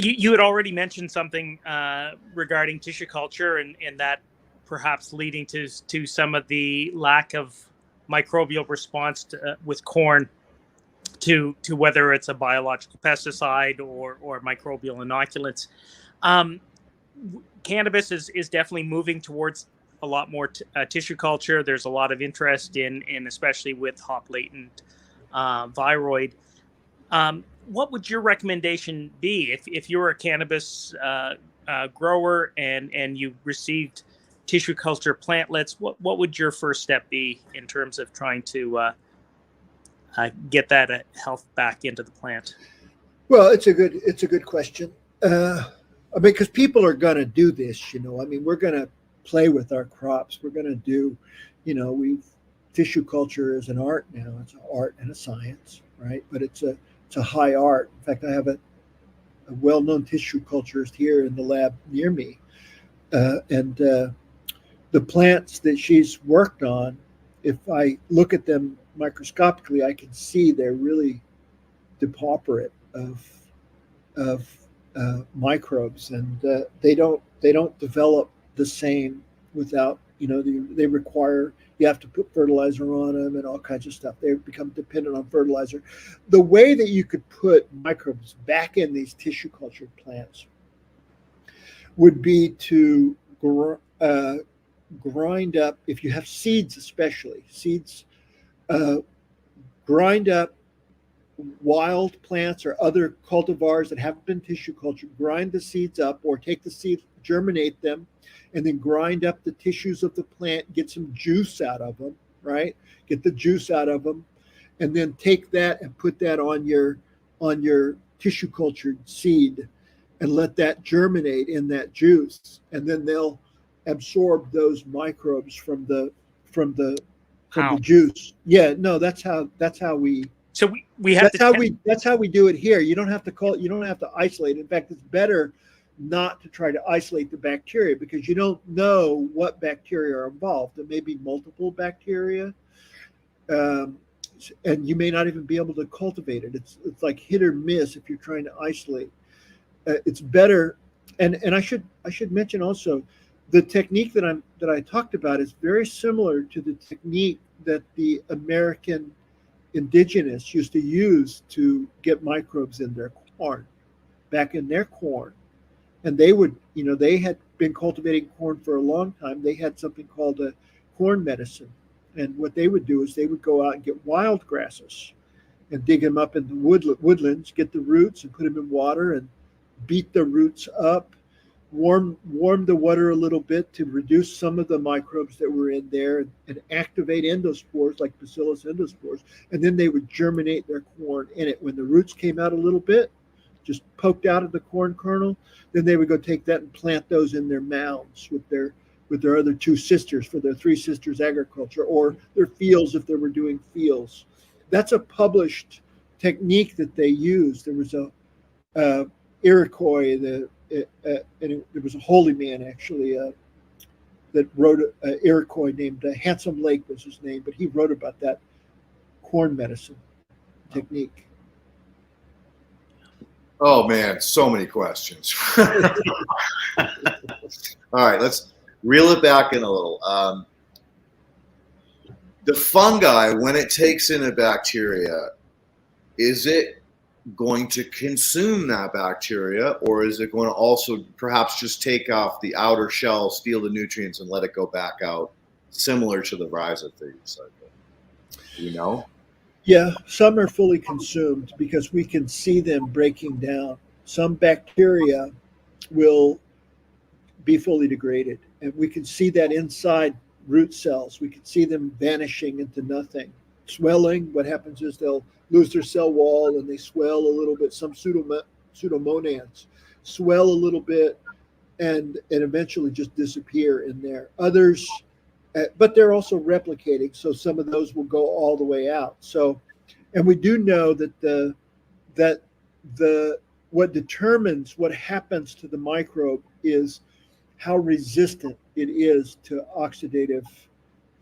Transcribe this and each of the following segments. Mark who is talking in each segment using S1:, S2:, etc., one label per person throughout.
S1: You had already mentioned something regarding tissue culture and that perhaps leading to some of the lack of microbial response with corn to whether it's a biological pesticide or microbial inoculants. Cannabis is definitely moving towards a lot more tissue culture. There's a lot of interest in especially with hop latent viroid. What would your recommendation be if you were a cannabis grower and you received tissue culture plantlets? What would your first step be in terms of trying to get that health back into the plant?
S2: Well, it's a good question. I mean, because people are going to do this, I mean, we're going to play with our crops. We're going to do, tissue culture is an art now. It's an art and a science, right? But it's a high art. In fact, I have a well-known tissue culturist here in the lab near me, and the plants that she's worked on, if I look at them microscopically, I can see they're really depauperate of microbes, and they don't develop the same without, they require, you have to put fertilizer on them and all kinds of stuff. They become dependent on fertilizer. The way that you could put microbes back in these tissue cultured plants would be to grind up, if you have seeds, especially seeds, grind up wild plants or other cultivars that haven't been tissue cultured, grind the seeds up, or take the seeds, germinate them, and then grind up the tissues of the plant, get some juice out of them, right? Get the juice out of them, and then take that and put that on your tissue cultured seed and let that germinate in that juice, and then they'll absorb those microbes from the juice. Yeah, no, that's how we.
S1: So we have
S2: that's how we do it here. You don't have to isolate. In fact, it's better not to try to isolate the bacteria because you don't know what bacteria are involved. There may be multiple bacteria, and you may not even be able to cultivate it. It's like hit or miss if you're trying to isolate. It's better, and I should mention also, the technique that I talked about is very similar to the technique that the American indigenous used to use to get microbes in their corn, back in their corn. And they would, they had been cultivating corn for a long time. They had something called a corn medicine. And what they would do is they would go out and get wild grasses and dig them up in the woodlands, get the roots and put them in water and beat the roots up, warm the water a little bit to reduce some of the microbes that were in there and activate endospores like Bacillus endospores. And then they would germinate their corn in it. When the roots came out a little bit, just poked out of the corn kernel, then they would go take that and plant those in their mounds with their other two sisters for their three sisters agriculture, or their fields if they were doing fields. That's a published technique that they used. There was a Iroquois, there was a holy man actually that wrote Iroquois named Handsome Lake was his name, but he wrote about that corn medicine technique.
S3: Oh man, so many questions. All right, let's reel it back in a little. The fungi, when it takes in a bacteria, is it going to consume that bacteria, or is it going to also perhaps just take off the outer shell, steal the nutrients, and let it go back out, similar to the rhizophage cycle? Do you know?
S2: Yeah, some are fully consumed because we can see them breaking down. Some bacteria will be fully degraded, and we can see that inside root cells. We can see them vanishing into nothing. Swelling, what happens is they'll lose their cell wall and they swell a little bit. Some pseudomonads swell a little bit and eventually just disappear in there. Others, but they're also replicating, so some of those will go all the way out. So, and we do know that what determines what happens to the microbe is how resistant it is to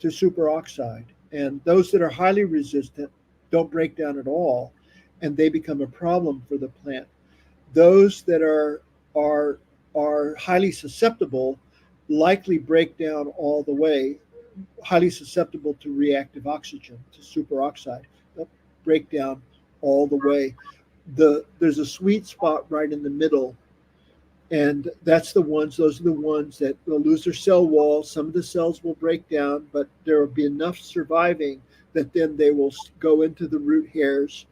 S2: superoxide. And those that are highly resistant don't break down at all, and they become a problem for the plant. those that are highly susceptible likely break down all the way, highly susceptible to reactive oxygen, to superoxide. They'll break down all the way. There's a sweet spot right in the middle, and those are the ones that will lose their cell wall. Some of the cells will break down, but there will be enough surviving that then they will go into the root hairs,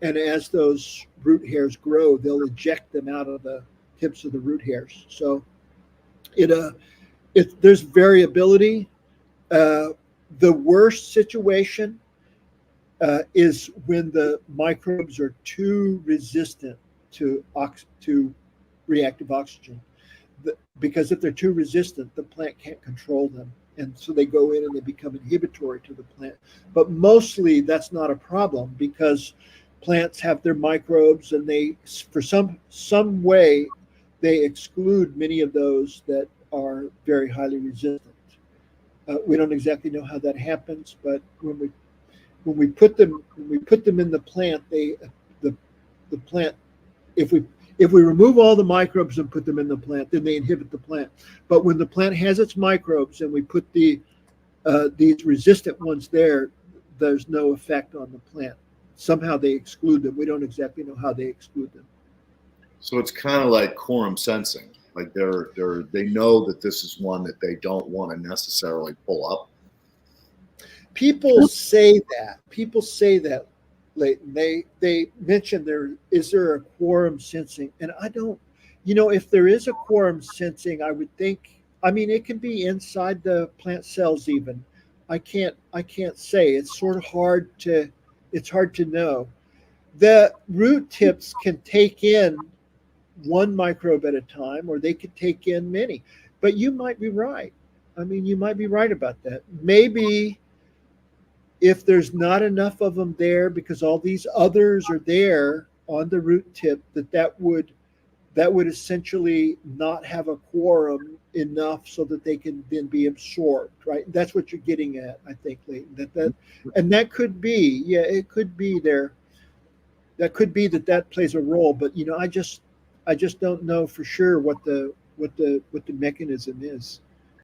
S2: and as those root hairs grow, they'll eject them out of the tips of the root hairs. So there's variability. The worst situation is when the microbes are too resistant to reactive oxygen. Because if they're too resistant, the plant can't control them. And so they go in and they become inhibitory to the plant. But mostly that's not a problem, because plants have their microbes, and they, for some way, they exclude many of those that are very highly resistant. We don't exactly know how that happens, but when we put them in the plant, the plant, if we remove all the microbes and put them in the plant, then they inhibit the plant. But when the plant has its microbes and we put these resistant ones there, there's no effect on the plant. Somehow they exclude them. We don't exactly know how they exclude them.
S3: So it's kind of like quorum sensing. Like they know that this is one that they don't want to necessarily pull up.
S2: People say that, Leighton. They mention is there a quorum sensing, and I don't. If there is a quorum sensing, I would think. I mean, it can be inside the plant cells even. I can't say. It's sort of hard to. It's hard to know. The root tips can take in one microbe at a time, or they could take in many. But you might be right. I mean, you might be right about that. Maybe if there's not enough of them there because all these others are there on the root tip, that would essentially not have a quorum enough so that they can then be absorbed, right? That's what you're getting at, I think, Leighton. And that could be, yeah, it could be there. That could be that plays a role, but I just don't know for sure what the mechanism is.